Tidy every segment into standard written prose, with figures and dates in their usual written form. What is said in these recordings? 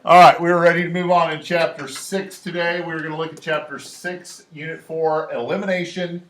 All right, we're ready to move on in Chapter 6 today. We're going to look at Chapter 6, Unit 4, Elimination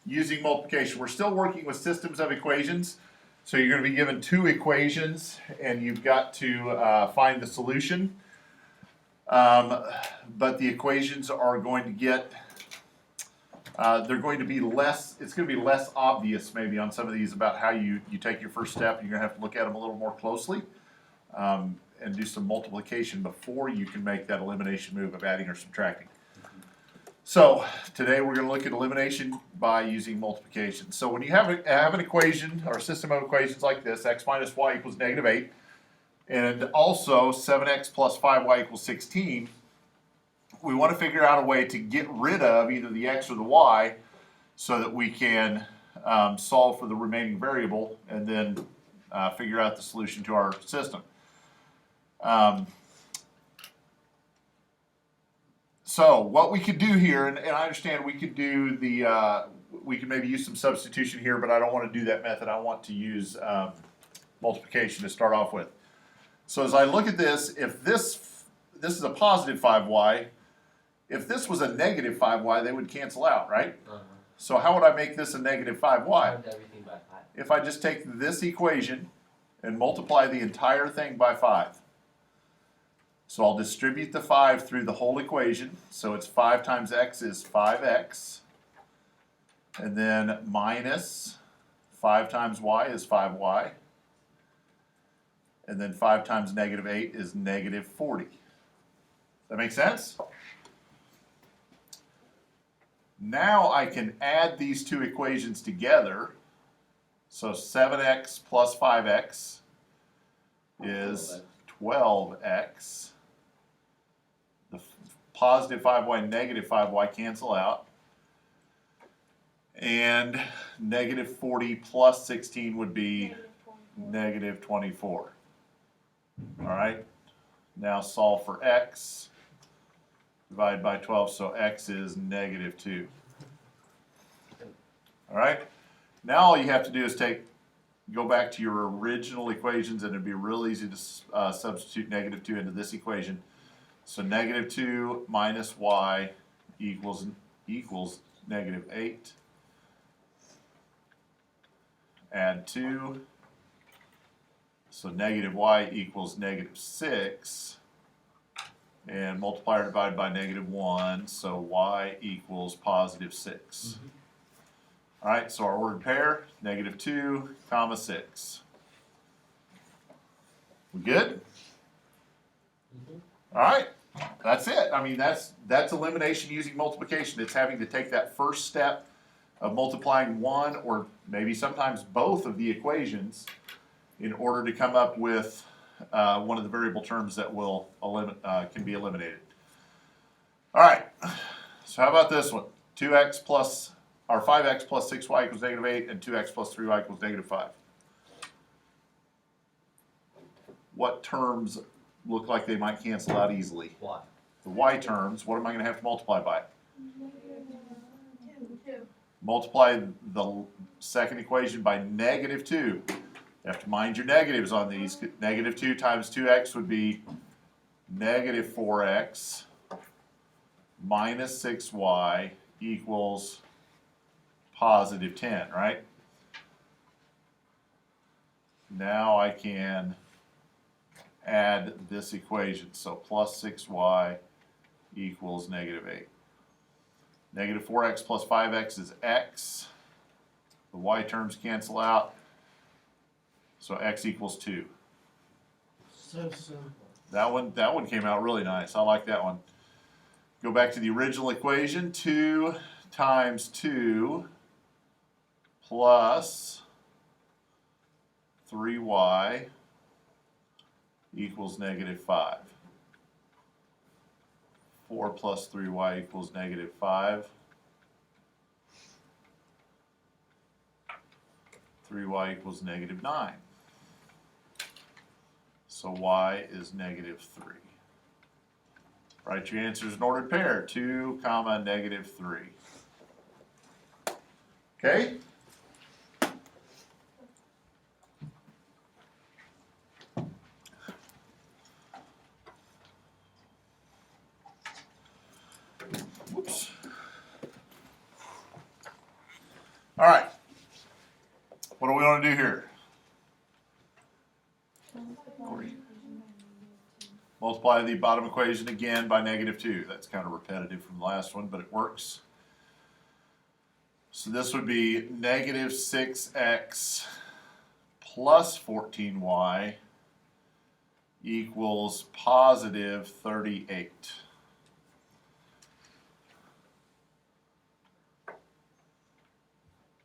using multiplication. We're still working with systems of equations. So you're going to be given two equations, and you've got to find the solution. But the equations are going to get, they're going to be less, it's going to be less obvious maybe on some of these about how you take your first step. You're going to have to look at them a little more closely. And do some multiplication before you can make that elimination move of adding or subtracting. So today we're going to look at elimination by using multiplication. So when you have an equation or a system of equations like this, x minus y equals negative 8, and also 7x plus 5y equals 16, we want to figure out a way to get rid of either the x or the y so that we can solve for the remaining variable and then figure out the solution to our system. So what we could do here, and I understand we could do we can maybe use some substitution here, but I don't want to do that method. I want to use multiplication to start off with. So as I look at this, if this is a positive 5y, if this was a negative 5y, they would cancel out, right? So how would I make this a negative 5y? If I just take this equation and multiply the entire thing by 5. So I'll distribute the 5 through the whole equation. So it's 5 times x is 5x. And then minus 5 times y is 5y. And then 5 times negative 8 is negative 40. Does that make sense? Now I can add these two equations together. So 7x plus 5x is 12x. The positive 5y, negative 5y cancel out. And negative 40 plus 16 would be negative 24. All right. Now solve for x. Divide by 12, so x is negative 2. All right. Now all you have to do is go back to your original equations, and it'd be real easy to substitute negative 2 into this equation. So negative 2 minus y equals negative 8. Add 2. So negative y equals negative 6. And multiply or divide by negative 1. So y equals positive 6. All right, so our ordered pair, negative 2, comma 6. We good? All right, that's it. I mean, that's elimination using multiplication. It's having to take that first step of multiplying one or maybe sometimes both of the equations in order to come up with one of the variable terms that will can be eliminated. All right, so how about this one? 2x plus, or 5x plus 6y equals negative 8, and 2x plus 3y equals negative 5. What terms look like they might cancel out easily? Y. The y terms, what am I going to have to multiply by? 2. Multiply the second equation by negative 2. You have to mind your negatives on these. Negative 2 times 2x would be negative 4x minus 6y equals positive 10, right? Now I can add this equation. So plus 6y equals negative 8. Negative 4x plus 5x is x. The y terms cancel out. So x equals 2. So simple. That one came out really nice. I like that one. Go back to the original equation. 2 times 2 plus 3y equals negative 5. 4 plus 3y equals negative 5. 3y equals negative 9. So y is negative 3. Write your answers in ordered pair. 2 comma negative 3. Okay? All right. What do we want to do here? Multiply the bottom equation again by -2. That's kind of repetitive from the last one, but it works. So this would be -6x plus 14y equals positive 38.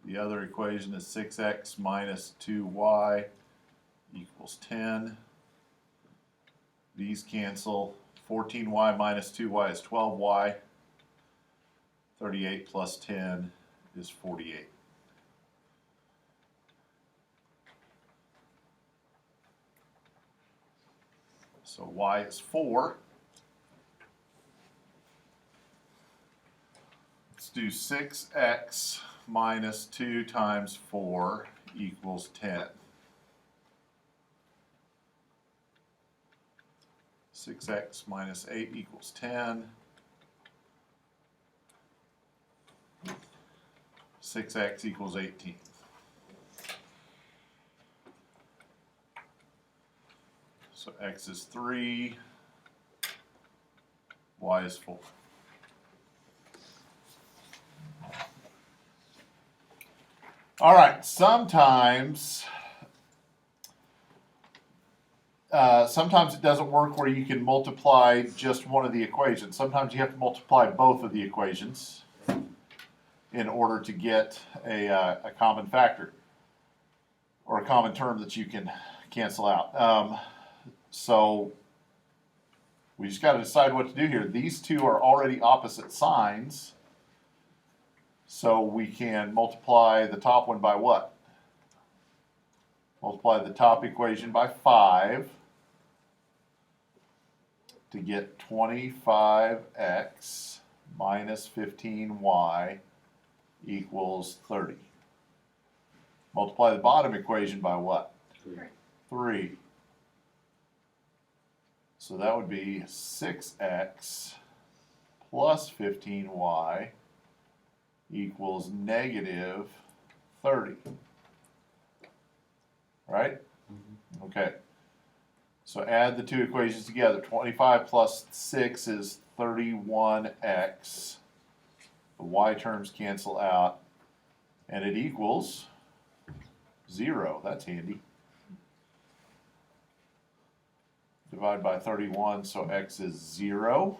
The other equation is 6x minus 2y equals 10. These cancel. 14y minus 2y is 12y. 38 plus 10 is 48. So y is 4. Let's do 6x minus 2 times 4 equals 10. 6x minus 8 equals 10. 6x equals 18. So x is 3, y is 4. All right, sometimes it doesn't work where you can multiply just one of the equations. Sometimes you have to multiply both of the equations in order to get a common factor or a common term that you can cancel out. So we just got to decide what to do here. These two are already opposite signs, so we can multiply the top one by what? Multiply the top equation by 5 to get 25x minus 15y equals 30. Multiply the bottom equation by what? 3. So that would be 6x plus 15y equals negative 30. Right? Mm-hmm. Okay. So add the two equations together. 25 plus 6 is 31x. The y terms cancel out, and it equals 0. That's handy. Divide by 31, so x is 0.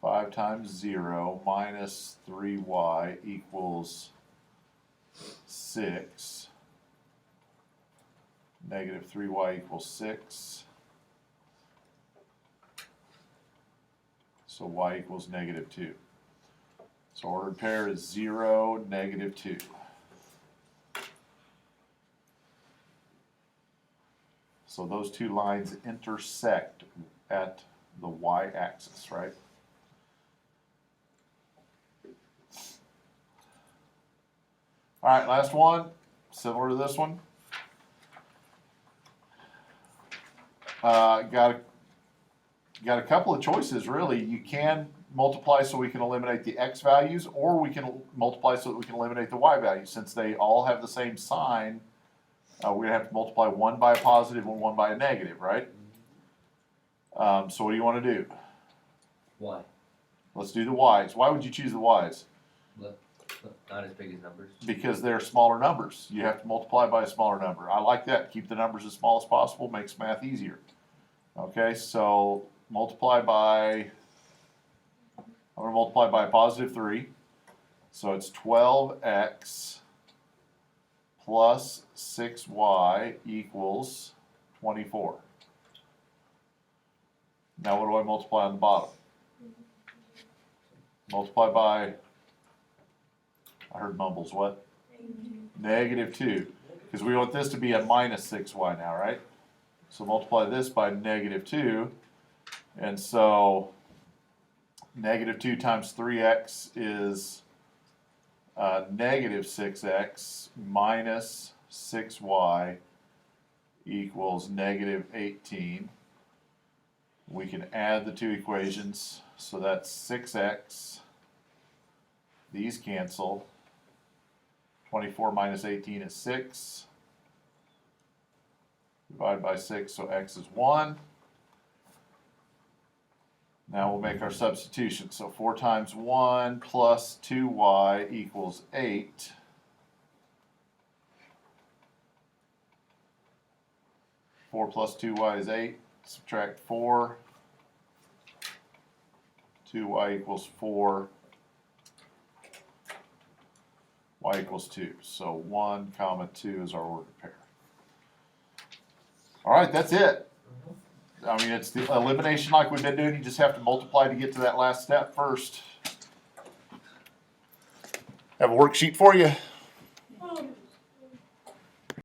Five times 0 minus 3y equals 6. Negative 3y equals 6. So y equals negative 2. So ordered pair is 0, negative 2. So those two lines intersect at the y-axis, right? All right, last one, similar to this one. Got a couple of choices, really. You can multiply so we can eliminate the x values, or we can multiply so that we can eliminate the y values. Since they all have the same sign, we're going to have to multiply one by a positive and one by a negative, right? So what do you want to do? Y. Let's do the y's. Why would you choose the y's? Not as big as numbers. Because they're smaller numbers. You have to multiply by a smaller number. I like that. Keep the numbers as small as possible. Makes math easier. Okay, so multiply by, I'm going to multiply by a positive 3. So it's 12x plus 6y equals 24. Now what do I multiply on the bottom? Multiply by, I heard mumbles, what? Negative 2. Because we want this to be a minus 6y now, right? So multiply this by negative 2. And so negative 2 times 3x is negative 6x minus 6y equals negative 18. We can add the two equations. so that's 6x. These cancel. 24 minus 18 is 6. Divide by 6, so x is 1. Now we'll make our substitution. So 4 times 1 plus 2y equals 8. Four plus 2y is 8. Subtract 4. 2y equals 4. Y equals 2. So 1 comma 2 is our ordered pair. All right, that's it. I mean, it's the elimination like we've been doing. You just have to multiply to get to that last step first. Have a worksheet for you.